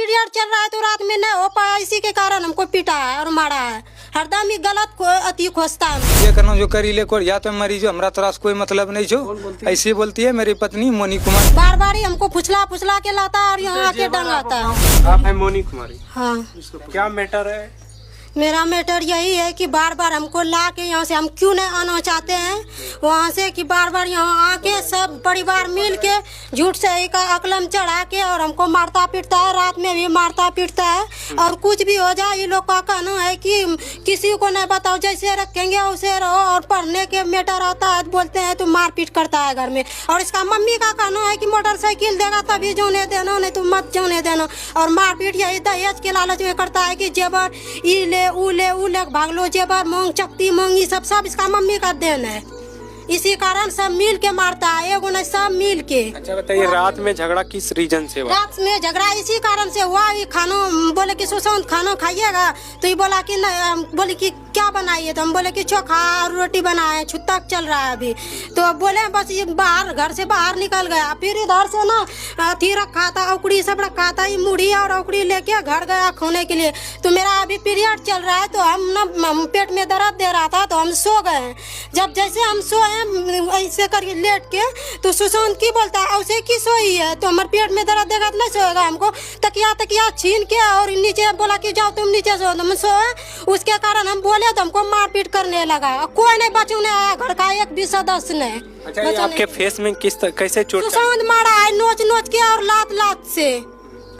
Period चल रहा है तो रात में नहीं हो पाया, इसी के कारण हमको पीटा है और मारा है। हरदम ही गलत अति खोजता है। ये करना जो करी ले को या तो मरी जो हमरा तोरा से कोई मतलब नहीं छो। ऐसी बोलती है मेरी पत्नी मोनी कुमारी। बार बार ही हमको फुसला फुसला के लाता है और यहाँ आके डंगाता है। आप है मोनी कुमारी? हाँ। क्या मैटर है? मेरा मैटर यही है कि बार बार हमको ला के यहाँ से हम क्यों नहीं आना चाहते हैं वहाँ से, कि बार बार यहाँ आके सब परिवार मिल के झूठ से एक अकलम चढ़ा के और हमको मारता पीटता है, रात में भी मारता पीटता है। और कुछ भी हो जाए ये लोग का कहना है कि किसी को नहीं बताओ, जैसे रखेंगे वैसे रहो। और पढ़ने के मैटर आता है बोलते हैं तो मारपीट करता है घर में। और इसका मम्मी का कहना है कि मोटरसाइकिल देगा तभी जोने देना, नहीं तो मत जोने देना। और मारपीट यही दहेज के लालच में करता है कि जेबर ई ले ऊ ले भाग लो, जेबर मोंग चकती मोंग ये सब इसका मम्मी का देन है। इसी कारण सब मिल के मारता है, एगो नहीं सब मिल के। अच्छा बताइए, रात में झगड़ा किस रीजन से हुआ? रात में झगड़ा इसी कारण से हुआ। ये खाना बोले कि सुशांत खाना खाइएगा तो ये बोला कि नहीं, बोले कि क्या बनाइए, तो हम बोले कि चोखा और रोटी बनाए, छुट्टा चल रहा है अभी। तो बोले बस ये बाहर घर से बाहर निकल गया। फिर इधर से ना अथी रखा था, औकड़ी सब रखा था, ये मुढ़ी और औकड़ी लेके घर गया खाने के लिए। तो मेरा अभी पीरियड चल रहा है तो हम ना पेट में दर्द दे रहा था तो हम सो गए। जब जैसे हम सोए ऐसे करके लेट के तो सुशांत की बोलता है ऐसे की सोई है, तो हमारे पेट में दर्द देगा तो नहीं सोएगा। हमको तकिया छीन के और नीचे बोला कि जाओ तुम नीचे सो, तुम सोए। उसके कारण हम बोले तो हमको मारपीट करने लगा। कोई नहीं बचने आया, घर का एक भी सदस्य नहीं। अच्छा ये आपके फेस में कैसे चोट? सुशांत मारा है नोच नोच के और लात से।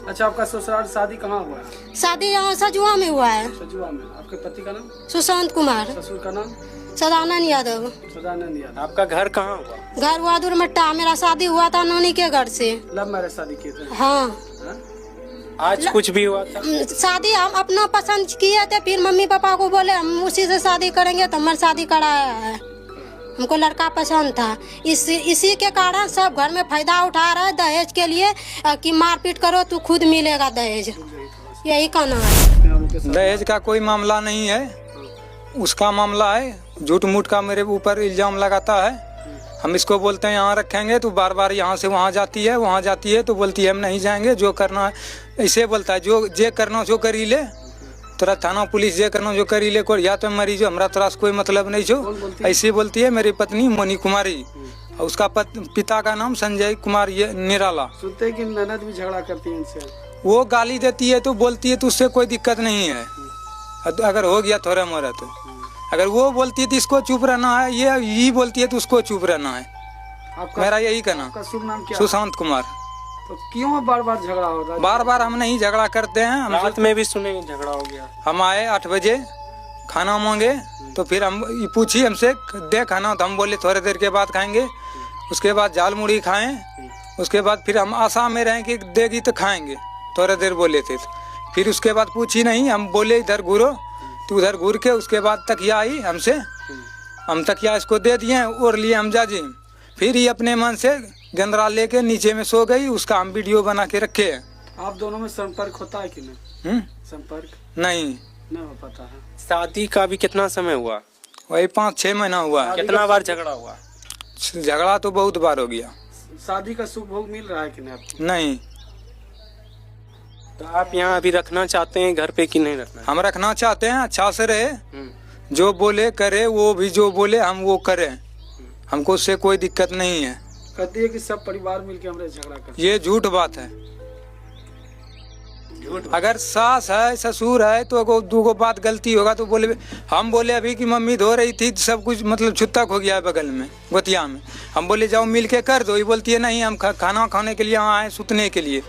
अच्छा आपका ससुराल शादी कहाँ हुआ है? शादी यहाँ सजुआ में हुआ है। सजुआ में। आपके पति का नाम? सुशांत कुमार। ससुर का नाम? सदानंद यादव। सदानंद यादव। आपका घर कहाँ हुआ? घर हुआ दुरमट्टा। मेरा शादी हुआ था नोनी के घर से। लव मैरिज शादी किए थे? हाँ। आज कुछ भी हुआ था? शादी हम अपना पसंद किए थे, फिर मम्मी पापा को बोले हम उसी से शादी करेंगे तो हमारी शादी कराया है। हमको लड़का पसंद था। इसी के कारण सब घर में फायदा उठा रहा है दहेज के लिए कि मारपीट करो तो खुद मिलेगा दहेज, यही कहना है। दहेज का कोई मामला नहीं है, उसका मामला है। झूठ मूठ का मेरे ऊपर इल्जाम लगाता है। हम इसको बोलते हैं यहाँ रखेंगे तो बार बार यहाँ से वहाँ जाती है, वहाँ जाती है तो बोलती है हम नहीं जाएंगे, जो करना है ऐसे बोलता है। जे करना जो करी ले, तोरा थाना पुलिस जे करना जो करी ले, या तो मरी जो हमरा तोरा से कोई मतलब नहीं छो। ऐसी बोलती है मेरी पत्नी मोनी कुमारी। और उसका पिता का नाम संजय कुमार निराला। सुनते हैं कि ननद भी झगड़ा करती है इनसे? वो गाली देती है तो बोलती है तो उससे कोई दिक्कत नहीं है, अगर हो गया थोड़ा मोरा तो। अगर वो बोलती है तो इसको चुप रहना है, ये बोलती है तो उसको चुप रहना है। मेरा यही कहना। आपका शुभ नाम क्या? सुशांत कुमार। तो क्यों बार बार झगड़ा हो रहा है? बार बार हम नहीं झगड़ा करते हैं। हम रात में भी सुने झगड़ा हो गया। हम आए 8 बजे खाना मांगे तो फिर हम पूछी हमसे दे खाना, तो हम बोले थोड़ी देर के बाद खाएंगे। उसके बाद झाल मुड़ी खाएं। उसके बाद फिर हम आशा में रहें कि देगी तो खाएंगे, थोड़ी देर बोले थे। फिर उसके बाद पूछी नहीं, हम बोले इधर घूरो तो उधर घूर के उसके बाद तकिया आई हमसे, हम तकिया इसको दे दिए और लिए हम जाजी। फिर ही अपने मन से गंदरा लेके नीचे में सो गई। उसका हम वीडियो बना के रखे हैं। आप दोनों में संपर्क होता है कि नहीं? संपर्क नहीं हो पाता है। शादी का भी कितना समय हुआ? वही 5-6 महीना हुआ। कितना बार झगड़ा हुआ? झगड़ा तो बहुत बार हो गया। शादी का सुख भोग मिल रहा है कि नहीं आपको? नहीं। तो आप यहाँ अभी रखना चाहते हैं घर पे कि नहीं रखना? हम रखना चाहते हैं, अच्छा से रहे, जो बोले करे, वो भी जो बोले हम वो करें, हमको उससे कोई दिक्कत नहीं है। कहती है कि सब परिवार मिलके हमरे झगड़ा करते। ये झूठ बात है। अगर सास है ससुर है तो दो बात गलती होगा तो बोले। हम बोले अभी कि मम्मी धो रही थी सब कुछ मतलब छुत्तक हो गया है बगल में गोतिया में। हम बोले जाओ मिल के कर दो, ये बोलती है नहीं हम खाना खाने के लिए यहाँ आए सुतने के लिए,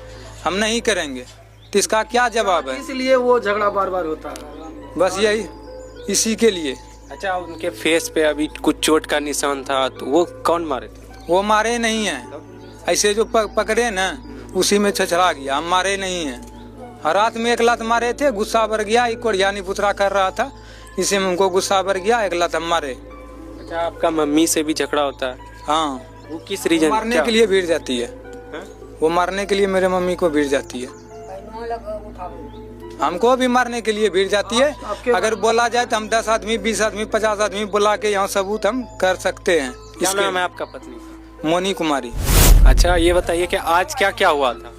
हम नहीं करेंगे। तो इसका क्या जवाब है? इसलिए वो झगड़ा बार बार होता है, बस यही इसी के लिए। अच्छा उनके फेस पे अभी कुछ चोट का निशान था, तो वो कौन मारे थे? वो मारे नहीं है, ऐसे जो पकड़े ना उसी में छछड़ा गया, हम मारे नहीं है। रात में एक लात मारे थे, गुस्सा भर गया, एक कोरियानी पुतरा कर रहा था, इसी में हमको गुस्सा भर गया, एक लात हम मारे। अच्छा आपका मम्मी से भी झगड़ा होता है? हाँ। वो किस रीजन? मारने के लिए भीड़ जाती है। वो मारने के लिए मेरे मम्मी को भीड़ जाती है, हमको भी मारने के लिए भीड़ जाती है। अगर बोला जाए तो हम 10 आदमी 20 आदमी 50 आदमी बुला के यहाँ सबूत हम कर सकते हैं। क्या नाम है आपका पत्नी? मोनी कुमारी। अच्छा ये बताइए कि आज क्या क्या हुआ था?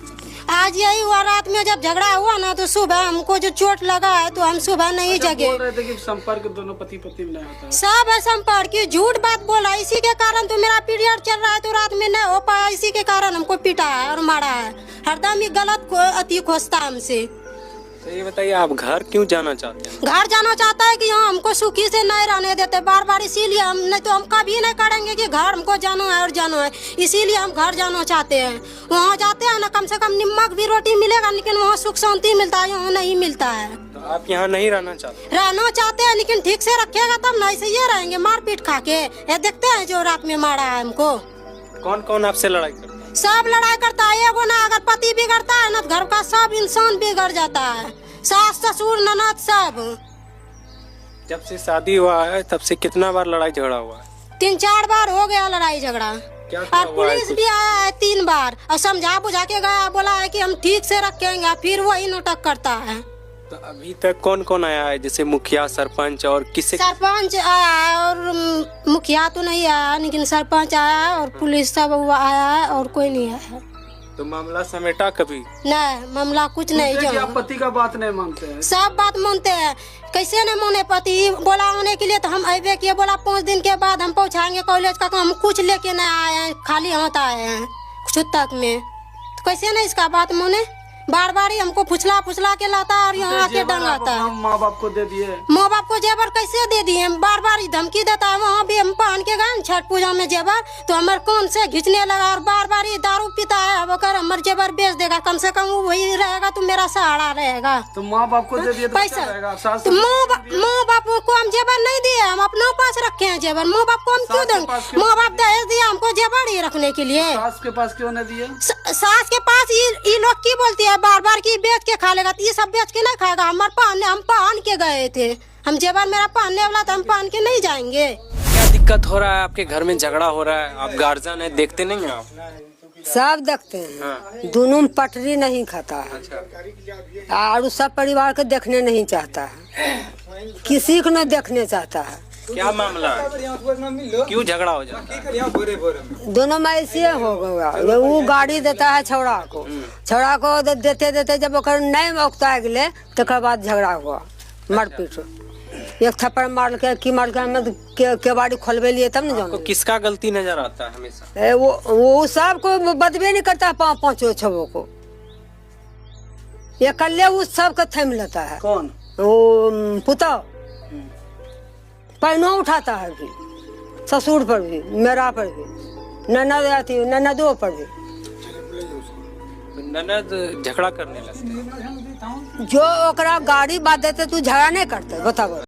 आज यही हुआ, रात में जब झगड़ा हुआ ना तो सुबह हमको जो चोट लगा है तो हम सुबह नहीं जगे। बोल रहे थे कि संपर्क दोनों पति पत्नी में नहीं होता है। सब है संपर्क की, झूठ बात बोला, इसी के कारण तो मेरा पीरियड चल रहा है तो रात में नहीं हो पाया, इसी के कारण हमको पीटा है और मारा है, हरदम ही गलत अति खोजता हमसे। तो ये बताइए आप घर क्यों जाना चाहते हैं? घर जाना चाहता है कि यहाँ हमको सुखी से नहीं रहने देते बार बार, इसीलिए हम नहीं तो हम कभी नहीं करेंगे कि घर हमको जाना है और जाना है, इसीलिए हम घर जाना चाहते हैं। वहाँ जाते हैं ना कम से कम नमक भी रोटी मिलेगा, लेकिन वहाँ सुख शांति मिलता है, यहाँ नहीं मिलता है। तो आप यहाँ नहीं रहना चाहते? रहना चाहते हैं लेकिन ठीक से रखेगा तब नहीं, से ये रहेंगे मारपीट खा के। ये देखते हैं जो रात में मारा है हमको। कौन कौन आपसे लड़ाई करता है? सब लड़ाई करता है, एगो ना अगर पति बिगड़ता है ना तो घर का सब इंसान बिगड़ जाता है, सास ससुर ननद सब। जब से शादी हुआ है तब से कितना बार लड़ाई झगड़ा हुआ है? 3-4 बार हो गया लड़ाई झगड़ा। क्या और पुलिस भी आया है 3 बार और समझा बुझा के गया, बोला है कि हम ठीक से रखेंगे, फिर वही नोटक करता है। तो अभी तक कौन कौन आया है, जैसे मुखिया सरपंच और किसे? सरपंच आया है और मुखिया तो नहीं आया, लेकिन सरपंच आया है और पुलिस सब आया है और कोई नहीं आया है। तो मामला समेटा कभी? नहीं, मामला कुछ नहीं जो पति का बात नहीं मानते हैं? सब बात मानते हैं, कैसे नहीं माने? पति बोला आने के लिए तो हम अबे किए, बोला 5 दिन के बाद हम पहुंचाएंगे कॉलेज का, हम कुछ लेके नहीं आए हैं, खाली हाथ आए हैं छुतक में, तो कैसे नहीं इसका बात माने? बार बार ही हमको फुसला के लाता और यहाँ आके डंगाता है। माँ बाप को दे दिए? माँ बाप को जेवर कैसे दे दिए? बार बार धमकी देता है। वहाँ भी हम पहन के गए छठ पूजा में जेवर, तो हमारे कौन से घिंचने लगा और बार बार ही दारू पीता है, अब अगर हमारे जेवर बेच देगा, कम से कम वो वही रहेगा तो मेरा सहारा रहेगा। तो माँ बाप को दे दिए तो पैसा तो माँ बाप को हम जेवर नहीं दिए, हम अपने पास रखे हैं जेवर। माँ बाप को हम क्यों देंगे? माँ बाप दहेज दिया हमको जेवर ही रखने के लिए। सास के पास क्यों नहीं दिए? सास के पास ये लोग की बोलती है बार बार की बेच के खा लेगा, तो ये सब बेच के नहीं खाएगा। हमारे हम पहन के गए थे, हम जेवर मेरा पहनने वाला था, हम पहन के नहीं जाएंगे। क्या दिक्कत हो रहा है? आपके घर में झगड़ा हो रहा है, आप गार्जियन है, देखते नहीं हैं आप? सब देखते हैं। दोनों में पटरी नहीं खाता है और सब परिवार को देखने नहीं चाहता है, किसी को नहीं देखने चाहता है। क्या मामला है? क्यों झगड़ा हो जाता है? दोनों में ऐसे हो गया, वो गाड़ी देता है छौड़ा को देते जब ओकर नहीं मौकता गए तकर बाद झगड़ा हुआ, मारपीट, एक थप्पड़ मार के हमें केवाड़ी खोलबे लिए तब न जानो। किसका गलती नजर आता है हमेशा? वो सब को बदबे नहीं करता है, 5 छवो को ये कल्ले उस सब का थम लेता है। कौन? वो पुता पैनो उठाता है भी, ससुर पर भी, मेरा पर भी, ननदों पर भी। ननद झगड़ा करने लगते? जो ओकरा गाड़ी बात देते तू झगड़ा नहीं करते, बताओ।